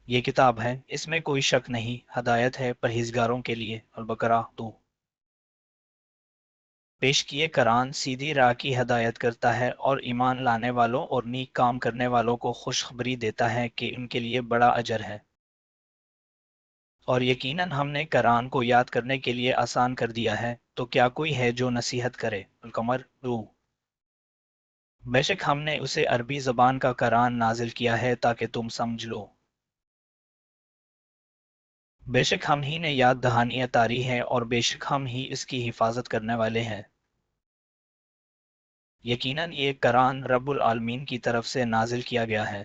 یہ کتاب ہے، اس میں کوئی شک نہیں، ہدایت ہے پرہیزگاروں کے لیے۔ البقرہ 2۔ پیش کیے قرآن سیدھی راہ کی ہدایت کرتا ہے اور ایمان لانے والوں اور نیک کام کرنے والوں کو خوشخبری دیتا ہے کہ ان کے لیے بڑا اجر ہے۔ اور یقیناً ہم نے قرآن کو یاد کرنے کے لیے آسان کر دیا ہے، تو کیا کوئی ہے جو نصیحت کرے؟ القمر 2۔ بے شک ہم نے اسے عربی زبان کا قرآن نازل کیا ہے تاکہ تم سمجھ لو۔ بے شک ہم ہی نے یاد دہانی اتاری ہے اور بے شک ہم ہی اس کی حفاظت کرنے والے ہیں۔ یقیناً یہ قرآن رب العالمین کی طرف سے نازل کیا گیا ہے۔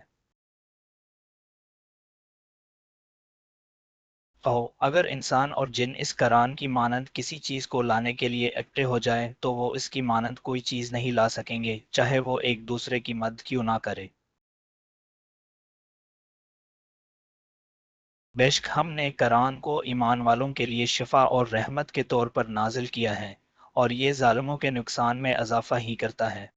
کہو اگر انسان اور جن اس قرآن کی مانند کسی چیز کو لانے کے لیے اکٹھے ہو جائے تو وہ اس کی مانند کوئی چیز نہیں لا سکیں گے، چاہے وہ ایک دوسرے کی مدد کیوں نہ کرے۔ بے شک ہم نے قرآن کو ایمان والوں کے لیے شفا اور رحمت کے طور پر نازل کیا ہے، اور یہ ظالموں کے نقصان میں اضافہ ہی کرتا ہے۔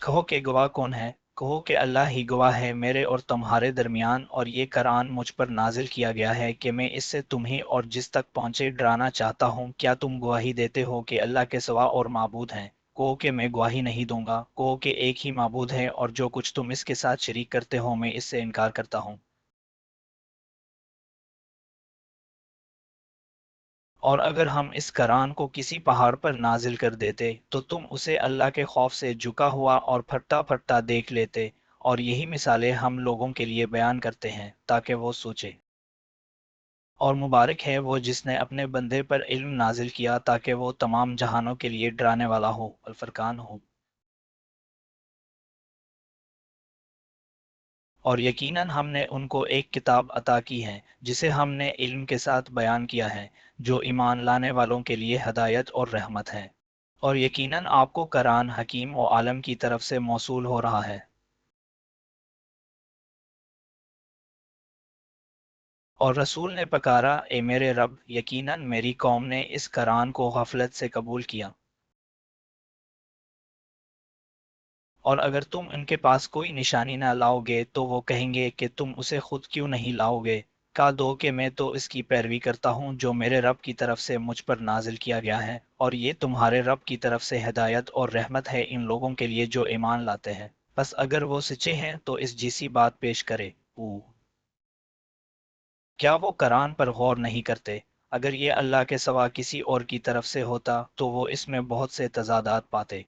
کہو کہ گواہ کون ہے؟ کہو کہ اللہ ہی گواہ ہے میرے اور تمہارے درمیان، اور یہ قرآن مجھ پر نازل کیا گیا ہے کہ میں اس سے تمہیں اور جس تک پہنچے ڈرانا چاہتا ہوں۔ کیا تم گواہی دیتے ہو کہ اللہ کے سوا اور معبود ہیں؟ کہو کہ میں گواہی نہیں دوں گا۔ کہو کہ ایک ہی معبود ہے اور جو کچھ تم اس کے ساتھ شریک کرتے ہو میں اس سے انکار کرتا ہوں۔ اور اگر ہم اس قرآن کو کسی پہاڑ پر نازل کر دیتے تو تم اسے اللہ کے خوف سے جھکا ہوا اور پھٹتا پھٹتا دیکھ لیتے، اور یہی مثالیں ہم لوگوں کے لیے بیان کرتے ہیں تاکہ وہ سوچے۔ اور مبارک ہے وہ جس نے اپنے بندے پر علم نازل کیا تاکہ وہ تمام جہانوں کے لیے ڈرانے والا ہو۔ الفرقان ہو۔ اور یقیناً ہم نے ان کو ایک کتاب عطا کی ہے جسے ہم نے علم کے ساتھ بیان کیا ہے، جو ایمان لانے والوں کے لیے ہدایت اور رحمت ہے۔ اور یقیناً آپ کو قرآن حکیم و عالم کی طرف سے موصول ہو رہا ہے۔ اور رسول نے پکارا، اے میرے رب، یقیناً میری قوم نے اس قرآن کو غفلت سے قبول کیا۔ اور اگر تم ان کے پاس کوئی نشانی نہ لاؤ گے تو وہ کہیں گے کہ تم اسے خود کیوں نہیں لاؤ گے۔ کہہ دو کہ میں تو اس کی پیروی کرتا ہوں جو میرے رب کی طرف سے مجھ پر نازل کیا گیا ہے، اور یہ تمہارے رب کی طرف سے ہدایت اور رحمت ہے ان لوگوں کے لیے جو ایمان لاتے ہیں۔ بس اگر وہ سچے ہیں تو اس جیسی بات پیش کرے۔ کیا وہ قرآن پر غور نہیں کرتے؟ اگر یہ اللہ کے سوا کسی اور کی طرف سے ہوتا تو وہ اس میں بہت سے تضادات پاتے۔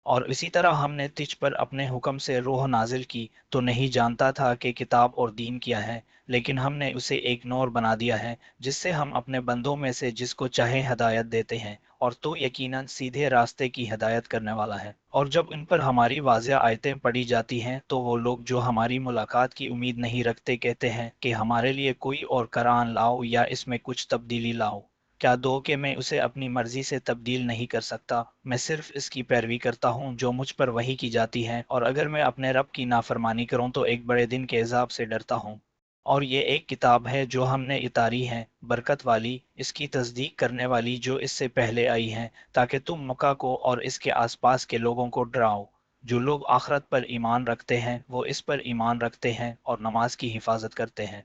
اور اسی طرح ہم نے تجھ پر اپنے حکم سے روح نازل کی، تو نہیں جانتا تھا کہ کتاب اور دین کیا ہے، لیکن ہم نے اسے ایک نور بنا دیا ہے جس سے ہم اپنے بندوں میں سے جس کو چاہے ہدایت دیتے ہیں، اور تو یقیناً سیدھے راستے کی ہدایت کرنے والا ہے۔ اور جب ان پر ہماری واضح آیتیں پڑھی جاتی ہیں تو وہ لوگ جو ہماری ملاقات کی امید نہیں رکھتے کہتے ہیں کہ ہمارے لیے کوئی اور قرآن لاؤ یا اس میں کچھ تبدیلی لاؤ۔ کیا دو کہ میں اسے اپنی مرضی سے تبدیل نہیں کر سکتا، میں صرف اس کی پیروی کرتا ہوں جو مجھ پر وحی کی جاتی ہے، اور اگر میں اپنے رب کی نافرمانی کروں تو ایک بڑے دن کے عذاب سے ڈرتا ہوں۔ اور یہ ایک کتاب ہے جو ہم نے اتاری ہے، برکت والی، اس کی تصدیق کرنے والی جو اس سے پہلے آئی ہیں، تاکہ تم مکہ کو اور اس کے آس پاس کے لوگوں کو ڈراؤ۔ جو لوگ آخرت پر ایمان رکھتے ہیں وہ اس پر ایمان رکھتے ہیں اور نماز کی حفاظت کرتے ہیں۔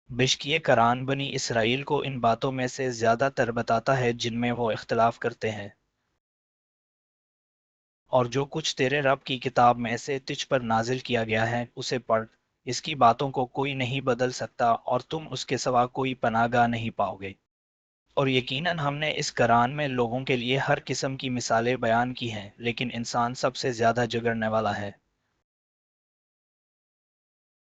بیشک یہ قرآن بنی اسرائیل کو ان باتوں میں سے زیادہ تر بتاتا ہے جن میں وہ اختلاف کرتے ہیں۔ اور جو کچھ تیرے رب کی کتاب میں سے تجھ پر نازل کیا گیا ہے اسے پڑھ، اس کی باتوں کو کوئی نہیں بدل سکتا اور تم اس کے سوا کوئی پناہ گاہ نہیں پاؤ گے۔ اور یقیناً ہم نے اس قرآن میں لوگوں کے لیے ہر قسم کی مثالیں بیان کی ہیں، لیکن انسان سب سے زیادہ جگرنے والا ہے۔